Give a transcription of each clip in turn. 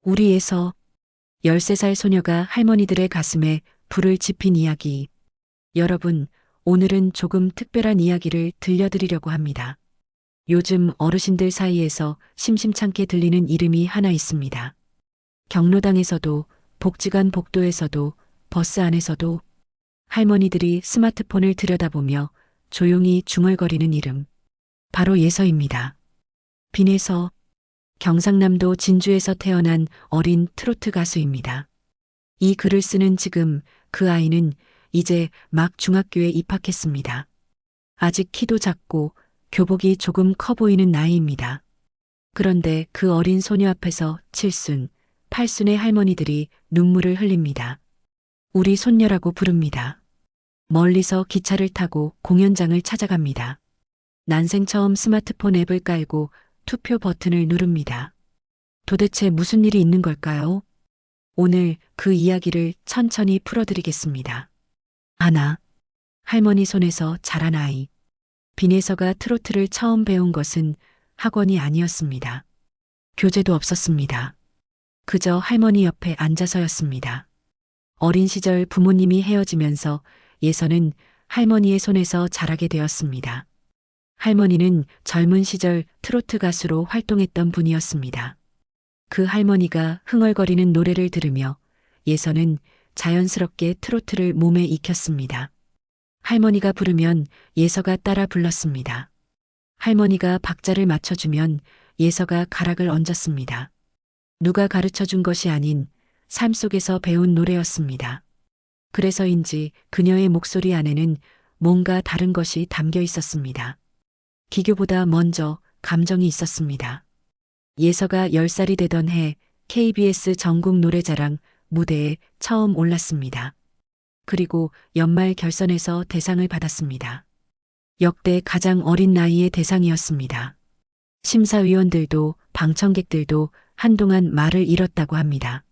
우리에서 13살 소녀가 할머니들의 가슴에 불을 지핀 이야기. 여러분, 오늘은 조금 특별한 이야기를 들려드리려고 합니다. 요즘 어르신들 사이에서 심심찮게 들리는 이름이 하나 있습니다. 경로당에서도, 복지관 복도에서도, 버스 안에서도 할머니들이 스마트폰을 들여다보며 조용히 중얼거리는 이름. 바로 예서입니다. 빈에서, 경상남도 진주에서 태어난 어린 트로트 가수입니다. 이 글을 쓰는 지금 그 아이는 이제 막 중학교에 입학했습니다. 아직 키도 작고 교복이 조금 커 보이는 나이입니다. 그런데 그 어린 소녀 앞에서 칠순, 팔순의 할머니들이 눈물을 흘립니다. 우리 손녀라고 부릅니다. 멀리서 기차를 타고 공연장을 찾아갑니다. 난생 처음 스마트폰 앱을 깔고 투표 버튼을 누릅니다. 도대체 무슨 일이 있는 걸까요? 오늘 그 이야기를 천천히 풀어드리겠습니다. 하나, 할머니 손에서 자란 아이. 빈에서가 트로트를 처음 배운 것은 학원이 아니었습니다. 교재도 없었습니다. 그저 할머니 옆에 앉아서였습니다. 어린 시절 부모님이 헤어지면서 예서는 할머니의 손에서 자라게 되었습니다. 할머니는 젊은 시절 트로트 가수로 활동했던 분이었습니다. 그 할머니가 흥얼거리는 노래를 들으며 예서는 자연스럽게 트로트를 몸에 익혔습니다. 할머니가 부르면 예서가 따라 불렀습니다. 할머니가 박자를 맞춰주면 예서가 가락을 얹었습니다. 누가 가르쳐준 것이 아닌 삶 속에서 배운 노래였습니다. 그래서인지 그녀의 목소리 안에는 뭔가 다른 것이 담겨 있었습니다. 기교보다 먼저 감정이 있었습니다. 예서가 10살이 되던 해 KBS 전국 노래자랑 무대에 처음 올랐습니다. 그리고 연말 결선에서 대상을 받았습니다. 역대 가장 어린 나이의 대상이었습니다. 심사위원들도 방청객들도 한동안 말을 잃었다고 합니다.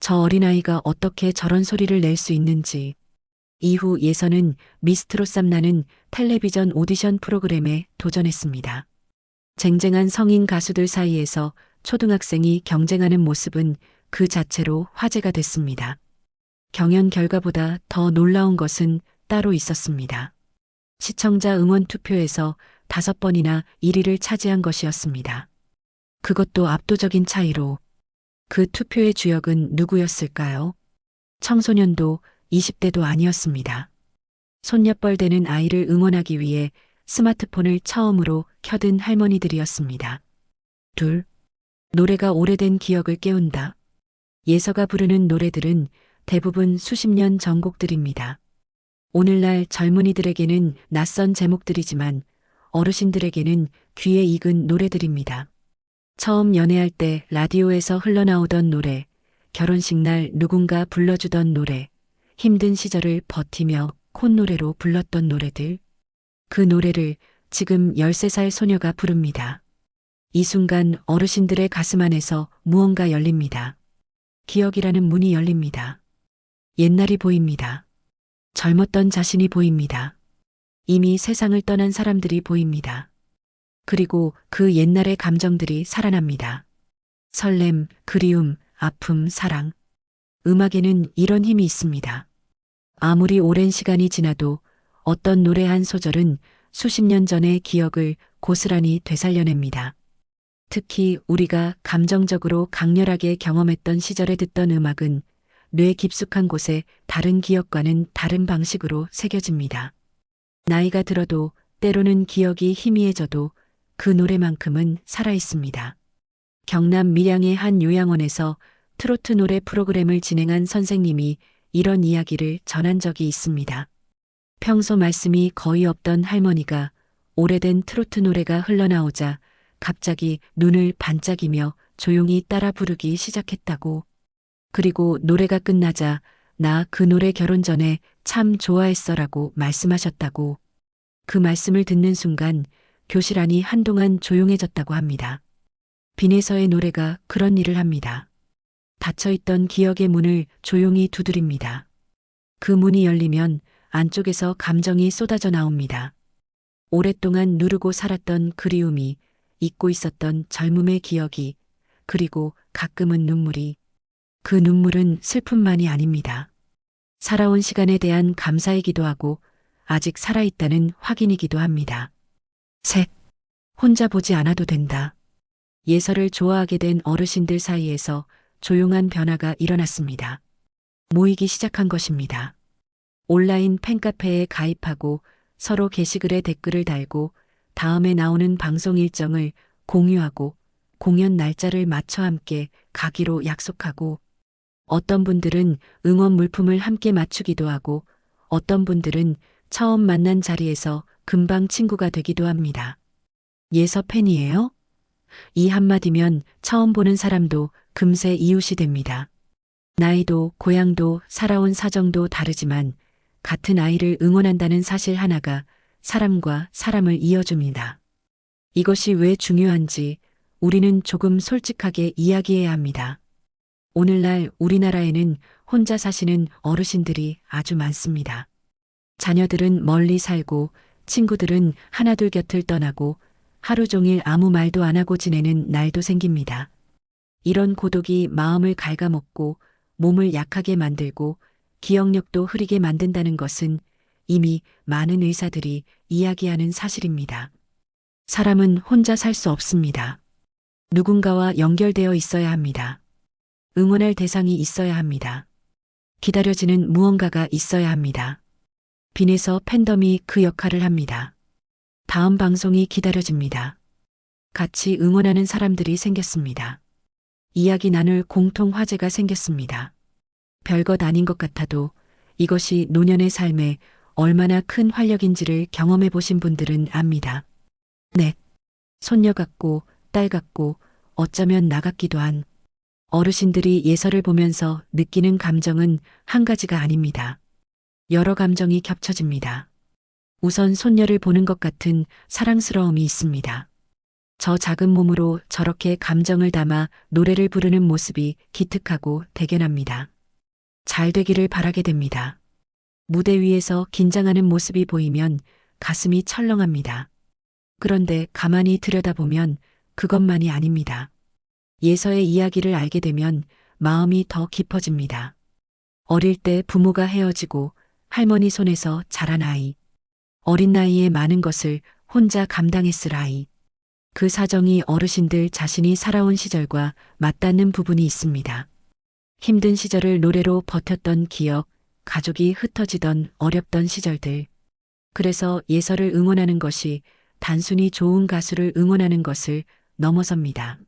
저 어린아이가 어떻게 저런 소리를 낼 수 있는지. 이후 예서는 미스트롯 쌈나는 텔레비전 오디션 프로그램에 도전했습니다. 쟁쟁한 성인 가수들 사이에서 초등학생이 경쟁하는 모습은 그 자체로 화제가 됐습니다. 경연 결과보다 더 놀라운 것은 따로 있었습니다. 시청자 응원 투표에서 5번이나 1위를 차지한 것이었습니다. 그것도 압도적인 차이로. 그 투표의 주역은 누구였을까요? 청소년도 20대도 아니었습니다. 손녀뻘 되는 아이를 응원하기 위해 스마트폰을 처음으로 켜든 할머니들이었습니다. 둘, 노래가 오래된 기억을 깨운다. 예서가 부르는 노래들은 대부분 수십 년 전 곡들입니다. 오늘날 젊은이들에게는 낯선 제목들이지만 어르신들에게는 귀에 익은 노래들입니다. 처음 연애할 때 라디오에서 흘러나오던 노래, 결혼식 날 누군가 불러주던 노래, 힘든 시절을 버티며 콧노래로 불렀던 노래들. 그 노래를 지금 13살 소녀가 부릅니다. 이 순간 어르신들의 가슴 안에서 무언가 열립니다. 기억이라는 문이 열립니다. 옛날이 보입니다. 젊었던 자신이 보입니다. 이미 세상을 떠난 사람들이 보입니다. 그리고 그 옛날의 감정들이 살아납니다. 설렘, 그리움, 아픔, 사랑. 음악에는 이런 힘이 있습니다. 아무리 오랜 시간이 지나도 어떤 노래 한 소절은 수십 년 전의 기억을 고스란히 되살려냅니다. 특히 우리가 감정적으로 강렬하게 경험했던 시절에 듣던 음악은 뇌 깊숙한 곳에 다른 기억과는 다른 방식으로 새겨집니다. 나이가 들어도 때로는 기억이 희미해져도 그 노래만큼은 살아있습니다. 경남 밀양의 한 요양원에서 트로트 노래 프로그램을 진행한 선생님이 이런 이야기를 전한 적이 있습니다. 평소 말씀이 거의 없던 할머니가 오래된 트로트 노래가 흘러나오자 갑자기 눈을 반짝이며 조용히 따라 부르기 시작했다고. 그리고 노래가 끝나자 나 그 노래 결혼 전에 참 좋아했어라고 말씀하셨다고. 그 말씀을 듣는 순간 교실 안이 한동안 조용해졌다고 합니다. 빈에서의 노래가 그런 일을 합니다. 닫혀있던 기억의 문을 조용히 두드립니다. 그 문이 열리면 안쪽에서 감정이 쏟아져 나옵니다. 오랫동안 누르고 살았던 그리움이, 잊고 있었던 젊음의 기억이, 그리고 가끔은 눈물이. 그 눈물은 슬픔만이 아닙니다. 살아온 시간에 대한 감사이기도 하고 아직 살아있다는 확인이기도 합니다. 셋. 혼자 보지 않아도 된다. 예서를 좋아하게 된 어르신들 사이에서 조용한 변화가 일어났습니다. 모이기 시작한 것입니다. 온라인 팬카페에 가입하고 서로 게시글에 댓글을 달고 다음에 나오는 방송 일정을 공유하고 공연 날짜를 맞춰 함께 가기로 약속하고 어떤 분들은 응원 물품을 함께 맞추기도 하고 어떤 분들은 처음 만난 자리에서 금방 친구가 되기도 합니다. 예서 팬이에요? 이 한마디면 처음 보는 사람도 금세 이웃이 됩니다. 나이도 고향도 살아온 사정도 다르지만 같은 아이를 응원한다는 사실 하나가 사람과 사람을 이어줍니다. 이것이 왜 중요한지 우리는 조금 솔직하게 이야기해야 합니다. 오늘날 우리나라에는 혼자 사시는 어르신들이 아주 많습니다. 자녀들은 멀리 살고 친구들은 하나둘 곁을 떠나고 하루 종일 아무 말도 안 하고 지내는 날도 생깁니다. 이런 고독이 마음을 갉아먹고 몸을 약하게 만들고 기억력도 흐리게 만든다는 것은 이미 많은 의사들이 이야기하는 사실입니다. 사람은 혼자 살 수 없습니다. 누군가와 연결되어 있어야 합니다. 응원할 대상이 있어야 합니다. 기다려지는 무언가가 있어야 합니다. 빈에서 팬덤이 그 역할을 합니다. 다음 방송이 기다려집니다. 같이 응원하는 사람들이 생겼습니다. 이야기 나눌 공통 화제가 생겼습니다. 별것 아닌 것 같아도 이것이 노년의 삶에 얼마나 큰 활력인지를 경험해 보신 분들은 압니다. 넷. 손녀 같고 딸 같고 어쩌면 나 같기도 한 어르신들이 예서를 보면서 느끼는 감정은 한 가지가 아닙니다. 여러 감정이 겹쳐집니다. 우선 손녀를 보는 것 같은 사랑스러움이 있습니다. 저 작은 몸으로 저렇게 감정을 담아 노래를 부르는 모습이 기특하고 대견합니다. 잘 되기를 바라게 됩니다. 무대 위에서 긴장하는 모습이 보이면 가슴이 철렁합니다. 그런데 가만히 들여다보면 그것만이 아닙니다. 예서의 이야기를 알게 되면 마음이 더 깊어집니다. 어릴 때 부모가 헤어지고 할머니 손에서 자란 아이. 어린 나이에 많은 것을 혼자 감당했을 아이. 그 사정이 어르신들 자신이 살아온 시절과 맞닿는 부분이 있습니다. 힘든 시절을 노래로 버텼던 기억, 가족이 흩어지던 어렵던 시절들. 그래서 예서를 응원하는 것이 단순히 좋은 가수를 응원하는 것을 넘어섭니다.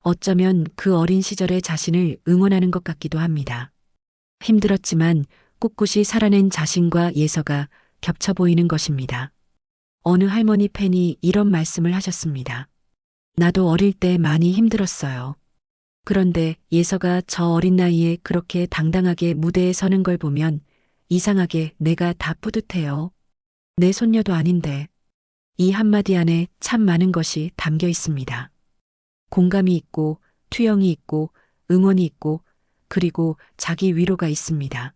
어쩌면 그 어린 시절의 자신을 응원하는 것 같기도 합니다. 힘들었지만 꿋꿋이 살아낸 자신과 예서가 겹쳐 보이는 것입니다. 어느 할머니 팬이 이런 말씀을 하셨습니다. 나도 어릴 때 많이 힘들었어요. 그런데 예서가 저 어린 나이에 그렇게 당당하게 무대에 서는 걸 보면 이상하게 내가 다 뿌듯해요. 내 손녀도 아닌데. 이 한마디 안에 참 많은 것이 담겨 있습니다. 공감이 있고 투영이 있고 응원이 있고 그리고 자기 위로가 있습니다.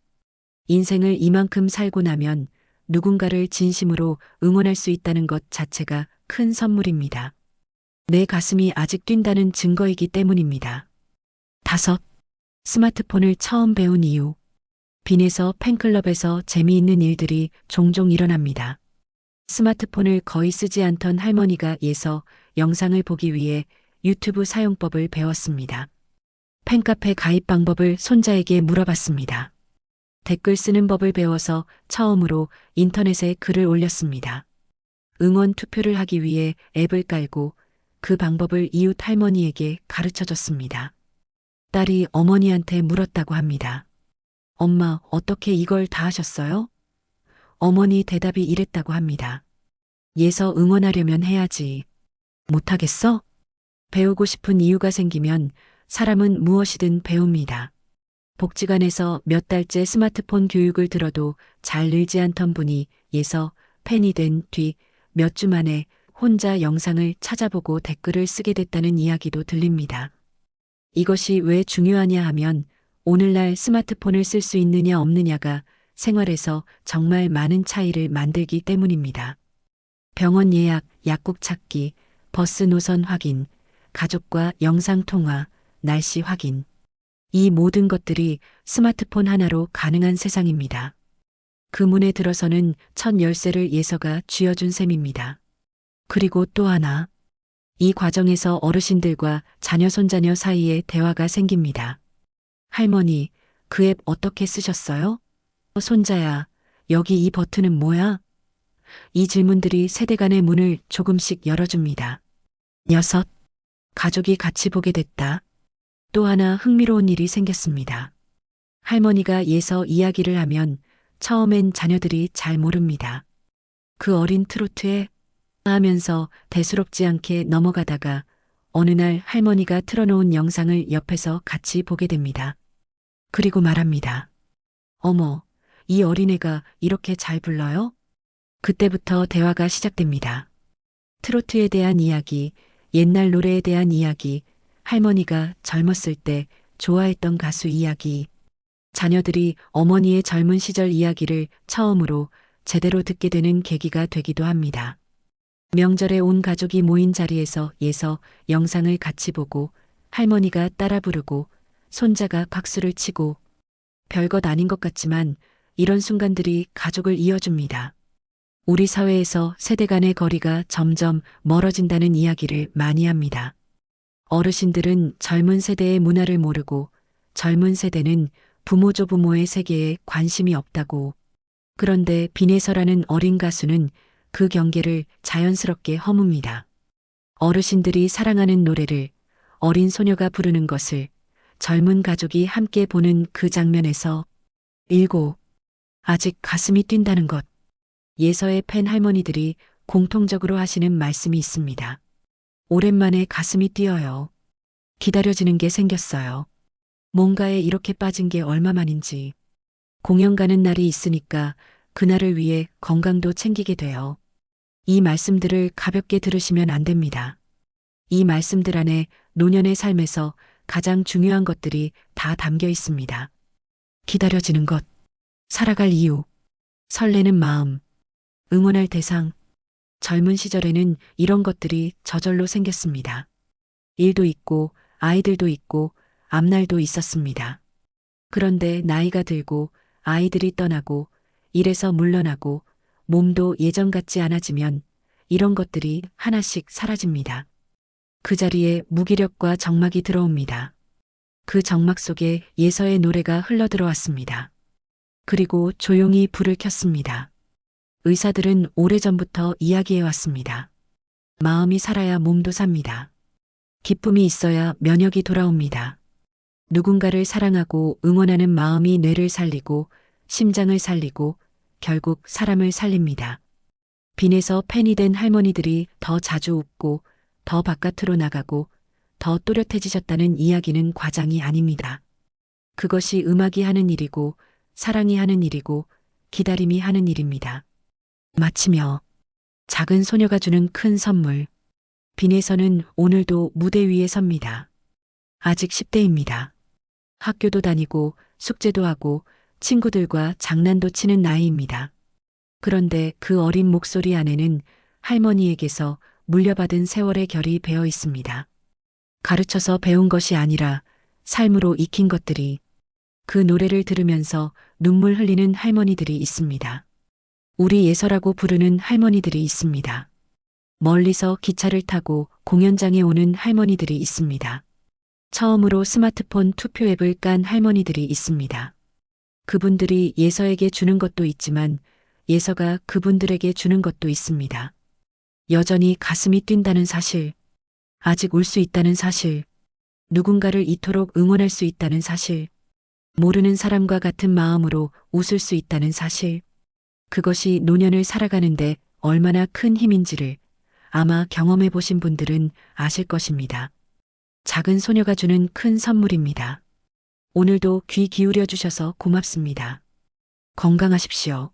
인생을 이만큼 살고 나면 누군가를 진심으로 응원할 수 있다는 것 자체가 큰 선물입니다. 내 가슴이 아직 뛴다는 증거이기 때문입니다. 5. 스마트폰을 처음 배운 이유. 빈에서 팬클럽에서 재미있는 일들이 종종 일어납니다. 스마트폰을 거의 쓰지 않던 할머니가 예서 영상을 보기 위해 유튜브 사용법을 배웠습니다. 팬카페 가입 방법을 손자에게 물어봤습니다. 댓글 쓰는 법을 배워서 처음으로 인터넷에 글을 올렸습니다. 응원 투표를 하기 위해 앱을 깔고 그 방법을 이웃 할머니에게 가르쳐 줬습니다. 딸이 어머니한테 물었다고 합니다. 엄마, 어떻게 이걸 다 하셨어요? 어머니 대답이 이랬다고 합니다. 예서 응원하려면 해야지. 못하겠어? 배우고 싶은 이유가 생기면 사람은 무엇이든 배웁니다. 복지관에서 몇 달째 스마트폰 교육을 들어도 잘 늘지 않던 분이 예서 팬이 된 뒤 몇 주 만에 혼자 영상을 찾아보고 댓글을 쓰게 됐다는 이야기도 들립니다. 이것이 왜 중요하냐 하면 오늘날 스마트폰을 쓸 수 있느냐 없느냐가 생활에서 정말 많은 차이를 만들기 때문입니다. 병원 예약, 약국 찾기, 버스 노선 확인, 가족과 영상 통화, 날씨 확인. 이 모든 것들이 스마트폰 하나로 가능한 세상입니다. 그 문에 들어서는 첫 열쇠를 예서가 쥐어준 셈입니다. 그리고 또 하나. 이 과정에서 어르신들과 자녀 손자녀 사이에 대화가 생깁니다. 할머니, 그 앱 어떻게 쓰셨어요? 손자야, 여기 이 버튼은 뭐야? 이 질문들이 세대 간의 문을 조금씩 열어줍니다. 6. 가족이 같이 보게 됐다. 또 하나 흥미로운 일이 생겼습니다. 할머니가 예서 이야기를 하면 처음엔 자녀들이 잘 모릅니다. 그 어린 트로트에 하면서 대수롭지 않게 넘어가다가 어느 날 할머니가 틀어놓은 영상을 옆에서 같이 보게 됩니다. 그리고 말합니다. 어머, 이 어린애가 이렇게 잘 불러요? 그때부터 대화가 시작됩니다. 트로트에 대한 이야기, 옛날 노래에 대한 이야기, 할머니가 젊었을 때 좋아했던 가수 이야기, 자녀들이 어머니의 젊은 시절 이야기를 처음으로 제대로 듣게 되는 계기가 되기도 합니다. 명절에 온 가족이 모인 자리에서 예서 영상을 같이 보고 할머니가 따라 부르고 손자가 박수를 치고 별것 아닌 것 같지만 이런 순간들이 가족을 이어줍니다. 우리 사회에서 세대 간의 거리가 점점 멀어진다는 이야기를 많이 합니다. 어르신들은 젊은 세대의 문화를 모르고 젊은 세대는 부모조 부모의 세계에 관심이 없다고. 그런데 빈에서라는 어린 가수는 그 경계를 자연스럽게 허뭅니다. 어르신들이 사랑하는 노래를 어린 소녀가 부르는 것을 젊은 가족이 함께 보는 그 장면에서 일고 아직 가슴이 뛴다는 것. 예서의 팬 할머니들이 공통적으로 하시는 말씀이 있습니다. 오랜만에 가슴이 뛰어요. 기다려지는 게 생겼어요. 뭔가에 이렇게 빠진 게 얼마만인지. 공연 가는 날이 있으니까 그날을 위해 건강도 챙기게 돼요. 이 말씀들을 가볍게 들으시면 안 됩니다. 이 말씀들 안에 노년의 삶에서 가장 중요한 것들이 다 담겨 있습니다. 기다려지는 것, 살아갈 이유, 설레는 마음, 응원할 대상. 젊은 시절에는 이런 것들이 저절로 생겼습니다. 일도 있고 아이들도 있고 앞날도 있었습니다. 그런데 나이가 들고 아이들이 떠나고 일에서 물러나고 몸도 예전 같지 않아지면 이런 것들이 하나씩 사라집니다. 그 자리에 무기력과 적막이 들어옵니다. 그 적막 속에 예서의 노래가 흘러들어왔습니다. 그리고 조용히 불을 켰습니다. 의사들은 오래전부터 이야기해왔습니다. 마음이 살아야 몸도 삽니다. 기쁨이 있어야 면역이 돌아옵니다. 누군가를 사랑하고 응원하는 마음이 뇌를 살리고 심장을 살리고 결국 사람을 살립니다. 빈에서 팬이 된 할머니들이 더 자주 웃고 더 바깥으로 나가고 더 또렷해지셨다는 이야기는 과장이 아닙니다. 그것이 음악이 하는 일이고 사랑이 하는 일이고 기다림이 하는 일입니다. 마치며 작은 소녀가 주는 큰 선물. 빈에서는 오늘도 무대 위에 섭니다. 아직 10대입니다. 학교도 다니고 숙제도 하고 친구들과 장난도 치는 나이입니다. 그런데 그 어린 목소리 안에는 할머니에게서 물려받은 세월의 결이 배어 있습니다. 가르쳐서 배운 것이 아니라 삶으로 익힌 것들이. 그 노래를 들으면서 눈물 흘리는 할머니들이 있습니다. 우리 예서라고 부르는 할머니들이 있습니다. 멀리서 기차를 타고 공연장에 오는 할머니들이 있습니다. 처음으로 스마트폰 투표 앱을 깐 할머니들이 있습니다. 그분들이 예서에게 주는 것도 있지만 예서가 그분들에게 주는 것도 있습니다. 여전히 가슴이 뛴다는 사실, 아직 울 수 있다는 사실, 누군가를 이토록 응원할 수 있다는 사실, 모르는 사람과 같은 마음으로 웃을 수 있다는 사실, 그것이 노년을 살아가는데 얼마나 큰 힘인지를 아마 경험해 보신 분들은 아실 것입니다. 작은 소녀가 주는 큰 선물입니다. 오늘도 귀 기울여 주셔서 고맙습니다. 건강하십시오.